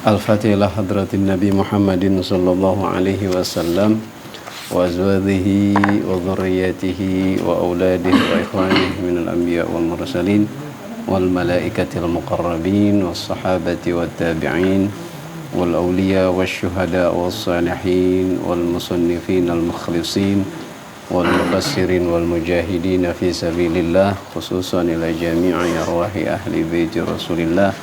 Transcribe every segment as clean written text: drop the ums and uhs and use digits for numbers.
Al-Fatihah ila hadratin Nabi Muhammadin sallallahu alaihi wasallam wa azwajihi wa dhurriyyatihi wa auladihi wa ikhwanihi minal anbiya wal mursalin wal malaikatil muqarrabin was sahabati wat tabi'in wal awliya wash syuhada was salihin wal musannifin al mukhlisin wal mufassirin wal mujahidin fi sabilillah, khususan ila jami'i arwahi ahli baiti Rasulillah,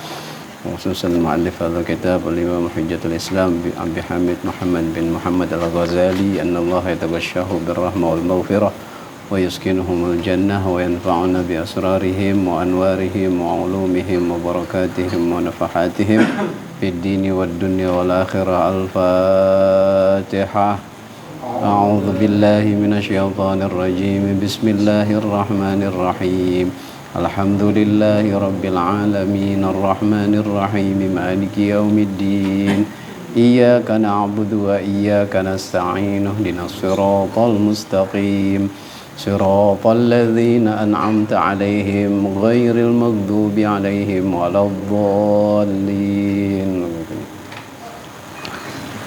khususan muallif hadal kitab al-Imam Hujjatul Islam Abi Hamid Muhammad bin Muhammad Al-Ghazali, anna Allah yataghashahu birrahmah wal maghfirah wa yuskinuhumul jannah wa yanfa'una bi asrarihim wa anwarihim wa ulumihim wa barakatihim wa nafahatihim fid dini wad dunya wal akhirah. Al-Fatihah. A'udzu billahi minasyaitonir rajim. Bismillahirrahmanirrahim. Alhamdulillahi rabbil alamin arrahmanir rahim maliki yaumiddin. Iyyaka na'budu wa iyyaka nasta'in. Ihdinas siratal mustaqim. Siratal ladzina an'amta 'alaihim ghairil maghdubi 'alaihim waladdallin.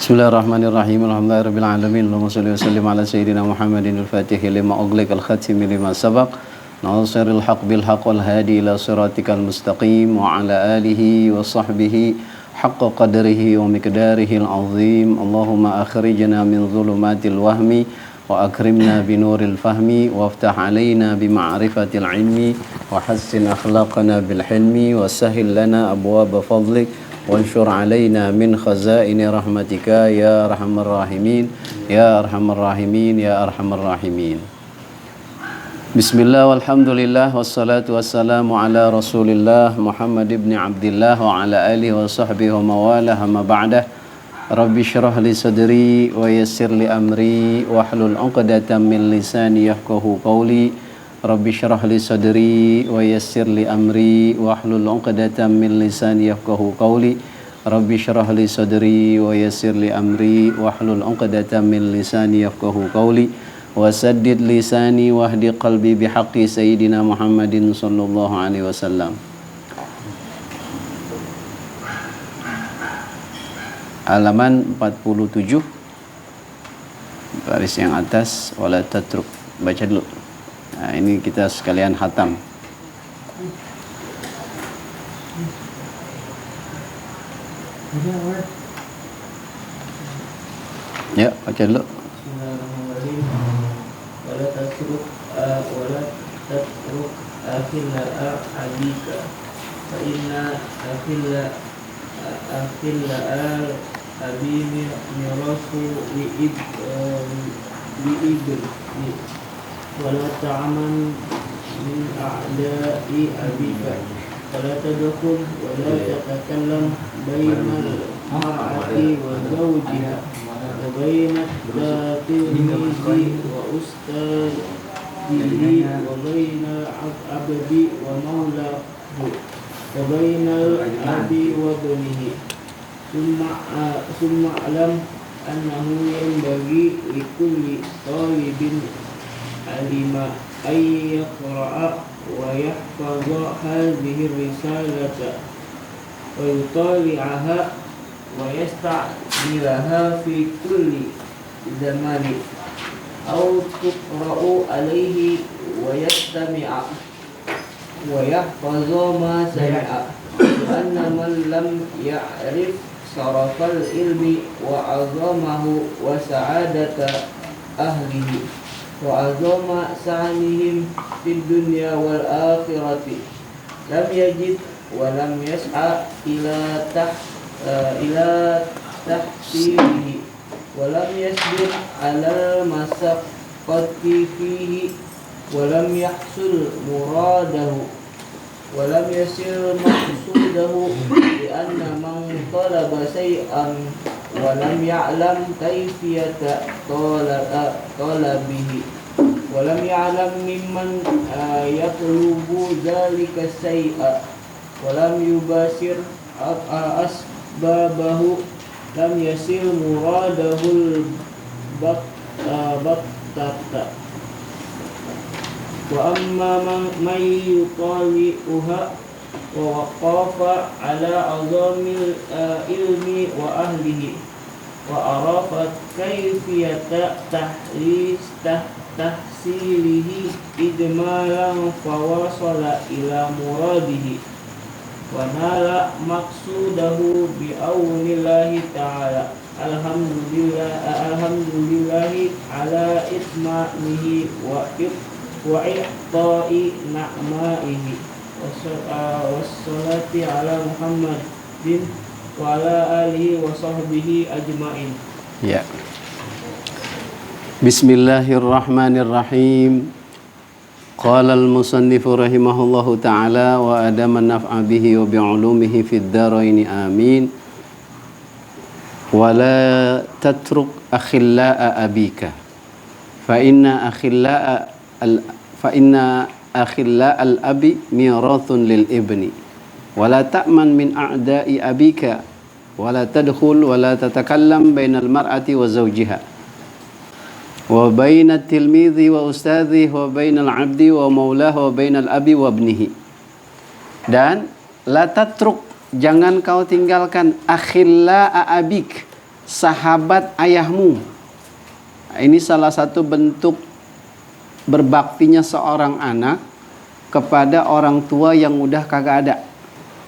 Bismillahirrahmanirrahim. Alhamdulillahirabbil alamin. Allahumma shalli wa sallim ala sayyidina Muhammadin al-Fatih lima ughliqa al-khatim lima sabaq. Nasiril haqq bil haqq wal hadi ila siratikal mustaqim wa ala alihi wa sahbihi haqqa qadrihi wa miqdarihi al-azim. Allahumma akhrijna min dhulumatil wahmi wa akrimna bi nuril fahmi waftah alaina bi ma'rifatil ilmi wa hassin akhlaqana bil hilmi wa sahhil lana abwaaba fadlik wanshur alaina min khazaini rahmatika ya arhamar rahimin ya arhamar rahimin ya arhamar rahimin. Bismillah walhamdulillah wassalatu wassalamu ala Rasulillah Muhammad ibn Abdillah wa ala alihi wa sahbihi wa mawalah, amma ba'dah. Rabbi shrah li sadri wa yassir li amri wahlul 'uqdatam min lisani yafqahu qawli. Rabbi shrah li sadri wa yassir li amri wahlul 'uqdatam min lisani yafqahu qawli. Rabbi shrah li sadri wa yassir li amri wahlul 'uqdatam min lisani yafqahu qawli. Wasaddid lisani wahdi qalbi bihaqqi sayyidina Muhammadin sallallahu alaihi wasallam. Halaman 47 baris yang atas, wala tatruk. Baca dulu. Nah, ini kita sekalian khatam. Ya, baca dulu. Wala tatruk akhilla abika fa inna akhilla al-habimi mirasu li'ibri wala ta'aman min a'da'i abika wala tadkhul wala tatakallam bainal mar'ati wa zawjiha wa bainat tilmizi wa ustadihi wa bainal abdi wa maulahu wa bainal abi wa banihi. Summa alam annahu yanbaghi likulli talibin alima ay yaqra'a wa yahfaza hadhihi risalata wa yutali'aha wa yasta'milaha fi kulli zamani aw tuqra'u alayhi wa yastami'a wa yahfaza ma sami'a. Anna man lam ya'rif sarafal ilmi wa azamahu wa sa'adata ahlihi wa azama sa'anihim fid dunya wal akhirati lam yajid wa lam yas'a ila tahsilihi wa lam yasbir ala masaqqati fihi wa lam yahsul muradahu wa lam yasir maqsudahu li anna man talaba shay'an wa lam ya'lam kayfiyata talabihi wa lam ya'lam mimman yatlubu dhalika shay'a wa lam yubashir asbabahu lam yasir muradahul baktata. Wa amma man yutali'uha wa waqafa ala azamil ilmi wa ahlihi wa arafa kayfiyata tahsilihi idmalan fawasala ila muradihi wa nala maqsudahu bi aunillahi ta'ala. Alhamdulillahi ala itmanihi wa ihta'i na'maihi wassalati ala Muhammadin wa ala alihi wa sahbihi ajmain. Ya. Bismillahirrahmanirrahim. Qala al-musannif rahimahullahu ta'ala wa adama naf'a bihi wa bi'ulumihi fid dharain amin. Wa la tatruk akhilla'a abika fa inna akhilla'a al-abi mirathun lil ibni wa la ta'man min a'da'i abika wa la tadkhul wa la tatakallam bainal mar'ati wa zawjiha wa bainat tilmidhi wa ustadhi wa bainal 'abdi wa maulahu wa bainal abi wa ibnihi. Dan la tatruk, jangan kau tinggalkan akhilla abik, sahabat ayahmu. Ini salah satu bentuk berbaktinya seorang anak kepada orang tua yang udah kagak ada.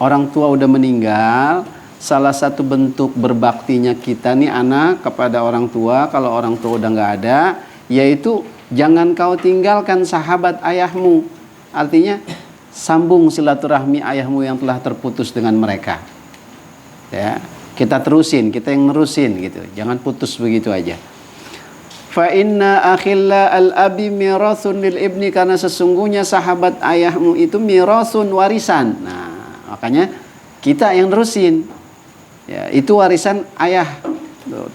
Orang tua udah meninggal, salah satu bentuk berbaktinya kita nih anak kepada orang tua kalau orang tua udah nggak ada, yaitu jangan kau tinggalkan sahabat ayahmu. Artinya sambung silaturahmi ayahmu yang telah terputus dengan mereka. Ya, kita terusin, kita yang nerusin gitu. Jangan putus begitu aja. Fa inna akhilla al-abi mirathun lil ibni, karena sesungguhnya sahabat ayahmu itu mirathun, warisan. Nah, makanya kita yang nerusin. Ya, itu warisan ayah.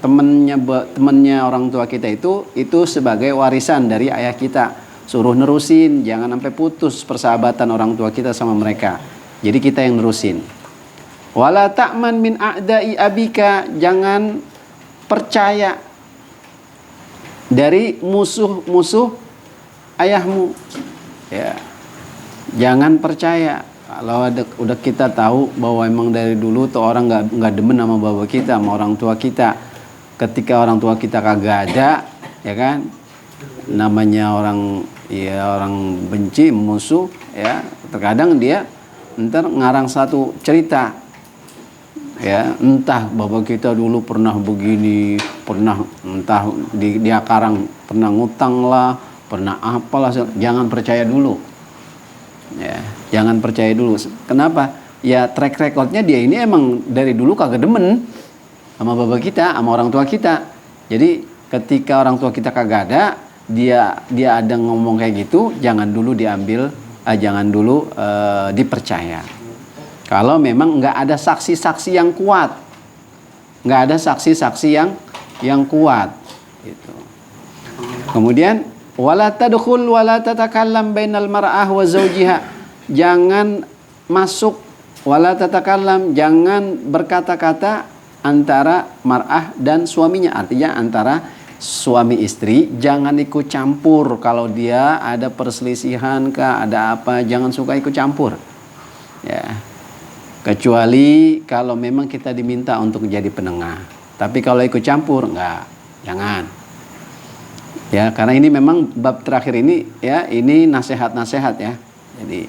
Temannya orang tua kita itu sebagai warisan dari ayah kita. Suruh nerusin, jangan sampai putus persahabatan orang tua kita sama mereka. Jadi kita yang nerusin. Wala ta'man min a'da'i abika, jangan percaya dari musuh-musuh ayahmu. Ya. Jangan percaya. Kalau udah kita tahu bahwa emang dari dulu tuh orang nggak demen sama bapak kita, sama orang tua kita. Ketika orang tua kita kagak ada, ya kan? Namanya orang benci, musuh, ya. Terkadang dia ntar ngarang satu cerita, ya, entah bapak kita dulu pernah begini, pernah entah dia karang pernah ngutang lah, pernah apalah. Jangan percaya dulu, ya, jangan percaya dulu. Kenapa? Ya track recordnya dia ini emang dari dulu kagak demen sama bapak kita, sama orang tua kita. Jadi ketika orang tua kita kagak ada, dia ada ngomong kayak gitu, jangan dulu diambil, jangan dulu dipercaya. Kalau memang nggak ada saksi-saksi yang kuat, nggak ada saksi-saksi yang kuat, gitu. Kemudian wala tadkhul wala tatakallam bainal mar'ah wa zawjiha, jangan masuk, wala tatakallam, jangan berkata-kata antara mar'ah dan suaminya, artinya antara suami istri, jangan ikut campur. Kalau dia ada perselisihan kah, ada apa, jangan suka ikut campur, ya. Kecuali kalau memang kita diminta untuk jadi penengah. Tapi kalau ikut campur, enggak, jangan. Ya, karena ini memang bab terakhir ini, ya, ini nasihat-nasihat, ya. Jadi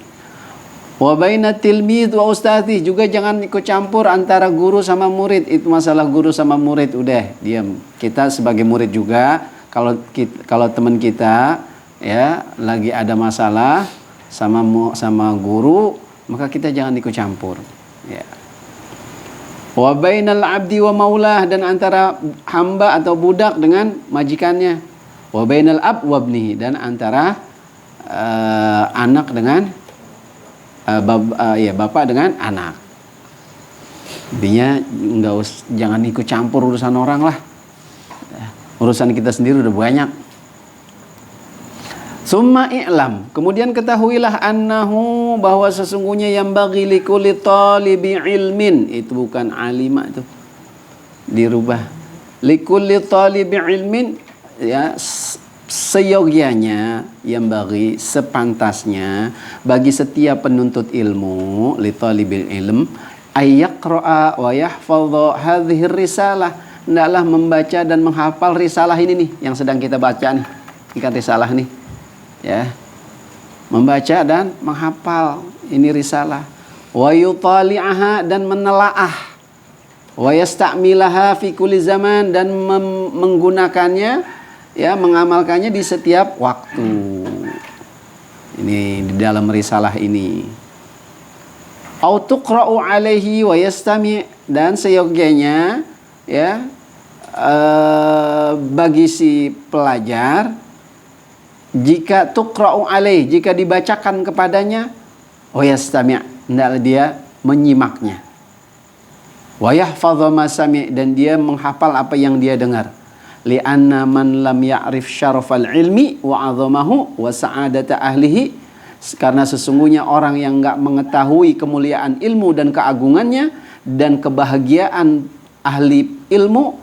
wa baina tilmid wa ustadhi, juga jangan ikut campur antara guru sama murid. Itu masalah guru sama murid, udah diam. Kita sebagai murid juga, kalau teman kita, ya, lagi ada masalah sama guru, maka kita jangan ikut campur, ya. Wa bainal abdi wa maulah, dan antara hamba atau budak dengan majikannya. Wa bainal ab wa ibnihi, dan antara anak dengan bapak dengan anak. Intinya jangan ikut campur urusan orang lah. Urusan kita sendiri udah banyak. Summa i'lam, kemudian ketahuilah annahu, bahwa sesungguhnya yang bagi likulli talibi ilmin, itu bukan alima, itu dirubah likulli talibi ilmin, ya, seyogianya yang bagi sepantasnya bagi setiap penuntut ilmu li talibil ilm ayyaqra'a wa yahfadha hadhihi risalah, hendaklah membaca dan menghafal risalah ini nih yang sedang kita baca nih. Ini kan risalah nih. Ya. Membaca dan menghafal ini risalah. Wa yutali'aha dan menelaah. Wa yasta'milaha fi kulli zaman dan menggunakannya, ya, mengamalkannya di setiap waktu. Ini di dalam risalah ini. Au tuqra'u alaihi wa yastami', dan seyogianya, ya, bagi si pelajar jika tuqra'u alaihi, jika dibacakan kepadanya, wa yastami', hendaklah dia menyimaknya. Wa yahfadhu ma sami', dan dia menghafal apa yang dia dengar. Li'anna man lam ya'rif syarafal ilmi wa 'azamahu wa sa'adata ahlihi, karena sesungguhnya orang yang enggak mengetahui kemuliaan ilmu dan keagungannya dan kebahagiaan ahli ilmu,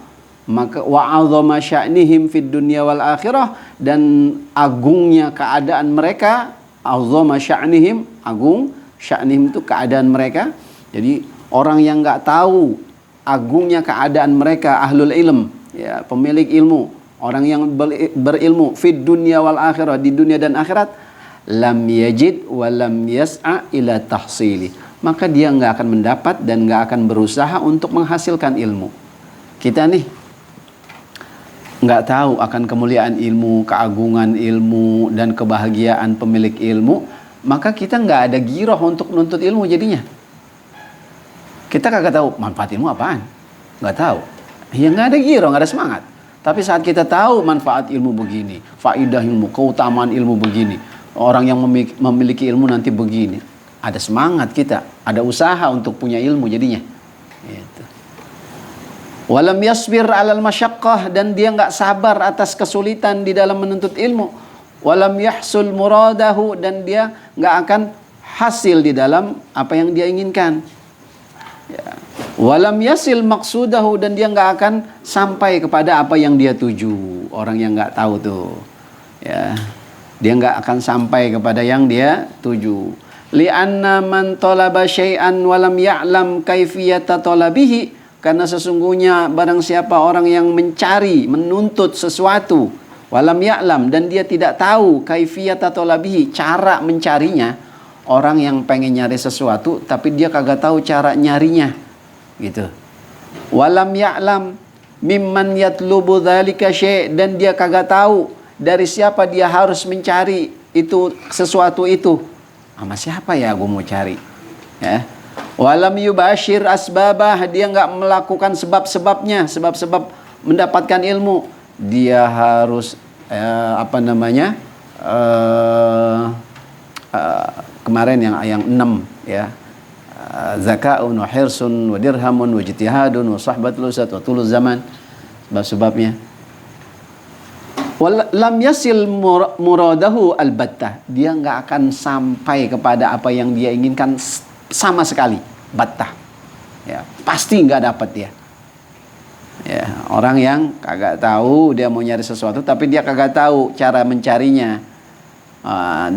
maka wa 'azama sya'nihim fid dunya wal akhirah, dan agungnya keadaan mereka, 'azama sya'nihim, agung, sya'nihim itu keadaan mereka. Jadi orang yang enggak tahu agungnya keadaan mereka, ahlul ilm, ya, pemilik ilmu, orang yang berilmu fid dunya wal akhirah, di dunia dan akhirat, lam yajid wa lam yas'a ila tahsili, maka dia enggak akan mendapat dan enggak akan berusaha untuk menghasilkan ilmu. Kita nih enggak tahu akan kemuliaan ilmu, keagungan ilmu dan kebahagiaan pemilik ilmu, maka kita enggak ada giroh untuk menuntut ilmu jadinya. Kita kagak tahu manfaat ilmu apaan, enggak tahu. Ya nggak ada giro, nggak ada semangat. Tapi saat kita tahu manfaat ilmu begini, faidah ilmu, keutamaan ilmu begini, orang yang memiliki ilmu nanti begini, ada semangat kita, ada usaha untuk punya ilmu jadinya. Gitu. Walam yasbir alal masyaqqah, dan dia nggak sabar atas kesulitan di dalam menuntut ilmu. Walam yahsul muradahu, dan dia nggak akan hasil di dalam apa yang dia inginkan. Ya. Walam yasil maksudahu, dan dia nggak akan sampai kepada apa yang dia tuju. Orang yang nggak tahu tuh, ya, dia nggak akan sampai kepada yang dia tuju. Li'anna man talaba syai'an walam ya'lam kaifiyata talabihi, karena sesungguhnya barang siapa orang yang mencari, menuntut sesuatu, walam ya'lam, dan dia tidak tahu kaifiyata talabihi, cara mencarinya. Orang yang pengen nyari sesuatu tapi dia kagak tahu cara nyarinya, gitu. Walam ya'lam mimman yatlubu dzalika syai', dan dia kagak tahu dari siapa dia harus mencari itu sesuatu itu. Sama siapa ya gue mau cari, ya. Walam yubashir asbabah, dia nggak melakukan sebab-sebabnya, sebab-sebab mendapatkan ilmu. Dia harus kemarin yang 6, ya, zaka'un wa hirsun wa dirhamun wa ijtihadun wa sahbatul usat wa tuluz zaman, sebab-sebabnya. Lam yasil muradahu albattah, dia nggak akan sampai kepada apa yang dia inginkan sama sekali, battah, ya, pasti nggak dapat dia. Ya, orang yang kagak tahu dia mau nyari sesuatu tapi dia kagak tahu cara mencarinya.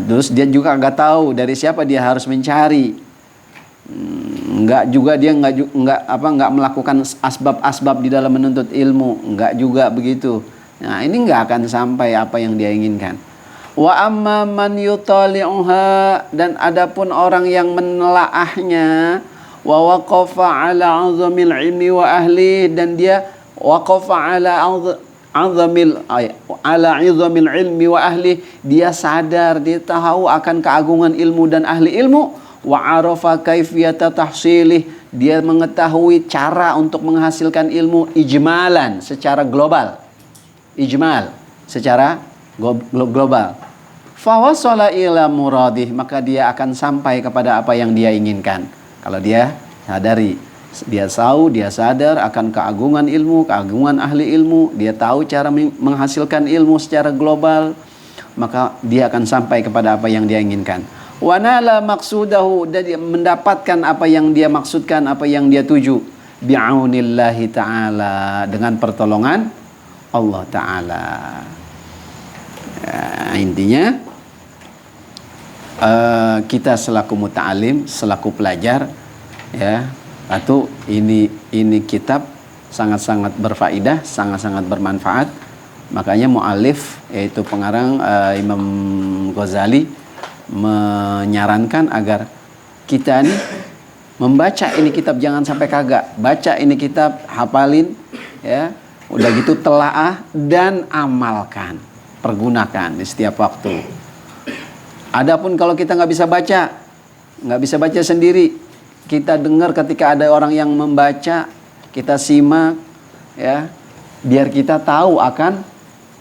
Terus dia juga nggak tahu dari siapa dia harus mencari. Nggak juga dia nggak melakukan asbab-asbab di dalam menuntut ilmu, nggak juga begitu. Nah, ini nggak akan sampai apa yang dia inginkan. Wa amma man yutali'uha, dan adapun orang yang menelaahnya, wa waqafa ala 'azamil ilmi wa ahli, dan dia waqafa ala 'azamil ilmi wa ahli, dia sadar, dia tahu akan keagungan ilmu dan ahli ilmu. Wa arafa kaifiyata tahsilih, dia mengetahui cara untuk menghasilkan ilmu ijmalan, secara global. Ijmal, secara global. Fawasala ila muradih, maka dia akan sampai kepada apa yang dia inginkan. Kalau dia sadari, dia tahu, dia sadar akan keagungan ilmu, keagungan ahli ilmu, dia tahu cara menghasilkan ilmu secara global, maka dia akan sampai kepada apa yang dia inginkan. Wa nala maqsudahu, dan dia mendapatkan apa yang dia maksudkan, apa yang dia tuju. Bi'aunillahi ta'ala, dengan pertolongan Allah Ta'ala. intinya kita selaku muta'alim, selaku pelajar, ya, atau ini kitab sangat-sangat berfaedah, sangat-sangat bermanfaat. Makanya mu'alif, yaitu pengarang Imam Ghazali, menyarankan agar kita ini membaca ini kitab, jangan sampai kagak. Baca ini kitab, hafalin, ya, udah gitu telaah dan amalkan, pergunakan di setiap waktu. Adapun kalau kita nggak bisa baca sendiri, kita dengar ketika ada orang yang membaca, kita simak, ya, biar kita tahu akan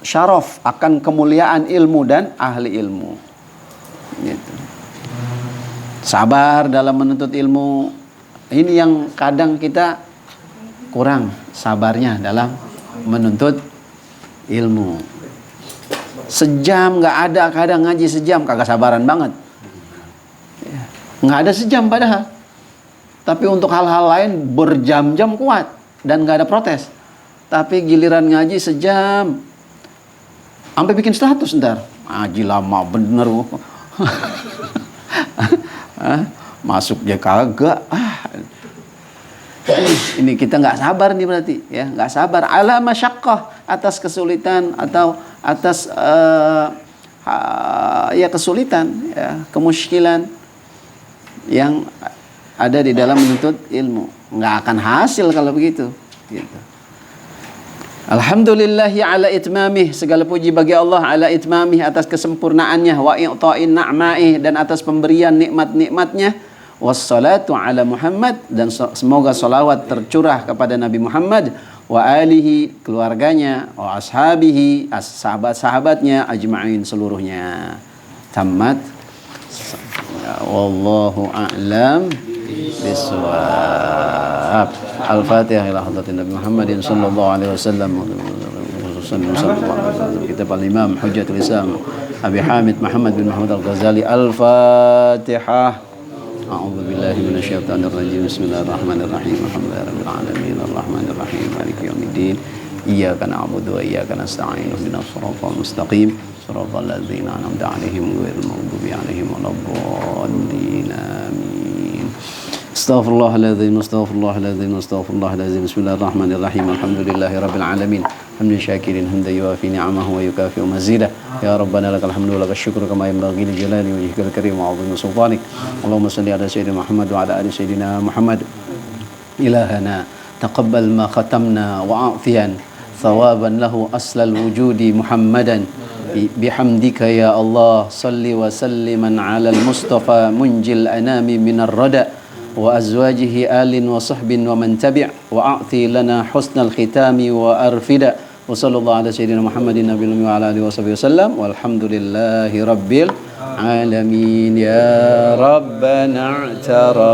syaraf, akan kemuliaan ilmu dan ahli ilmu. Gitu. Sabar dalam menuntut ilmu, ini yang kadang kita kurang sabarnya dalam menuntut ilmu. Sejam nggak ada, kadang ngaji sejam kagak sabaran banget, ya, nggak ada sejam padahal, tapi untuk hal-hal lain berjam-jam kuat dan nggak ada protes. Tapi giliran ngaji sejam, sampai bikin status ntar, ngaji lama bener. Masuk dia kagak. Ini kita nggak sabar nih berarti, ya, nggak sabar. Ala masyaqqah, atas kesulitan atau atas ya kesulitan, ya, kemusykilan yang ada di dalam menuntut ilmu. Nggak akan hasil kalau begitu. Gitu. Alhamdulillahi ala itmamih, segala puji bagi Allah ala itmamih, atas kesempurnaannya, wa i'ta'in na'ma'ih, dan atas pemberian nikmat-nikmatnya, wassalatu ala Muhammad, dan semoga salawat tercurah kepada Nabi Muhammad, wa alihi, keluarganya, wa ashabihi, sahabat-sahabatnya, ajma'in, seluruhnya. Tamat. Wallahu a'lam bisawab. Al-Fatihah ila hadratin Nabi Muhammadin sallallahu alaihi wasallam. Kitab al-Imam Hujjatul Islam Abi Hamid Muhammad bin Muhammad Al-Ghazali. Al-Fatihah. A'udzu billahi minasyaitonir rajim. Bismillahirrahmanirrahim. Alhamdulillahirabbil alamin arrahmanir rahim maliki yaumiddin. Iyyaka na'budu wa iyyaka nasta'in. Ihdinas siratal mustaqim. Siratal ladzina an'amta 'alaihim ghairil maghdubi 'alaihim waladdallin. Amin. Astaghfirullahaladzim, astaghfirullahaladzim, astaghfirullahaladzim. Bismillahirrahmanirrahim. Alhamdulillahirabbil alamin. Hamdan syakirin, hamdan yuwafi ni'amahu wa yukafi'u mazidah. Ya Rabbana lakal hamdu wa lakal syukru kama yanbaghi li jalali wajhikal karim wa 'azimi sultanik. Allahumma shalli ala sayyidina Muhammad wa ala ali sayyidina Muhammad. Ilahana taqabbal ma khatamna wa a'fiyan thawaban lahu aslal wujudi Muhammadan. Bihamdika ya Allah, salli wa salliman ala al-Mustafa munjil anami minar rada wa azwajihi alin wa sahbin wa man tabi' wa a'ti lana husnal khitami wa arfida wa sallallahu ala sayyidina Muhammadin nabiyyi wa ala alihi wa sahbihi wasallam walhamdulillahi rabbil alamin. Ya Rabbana i'taraf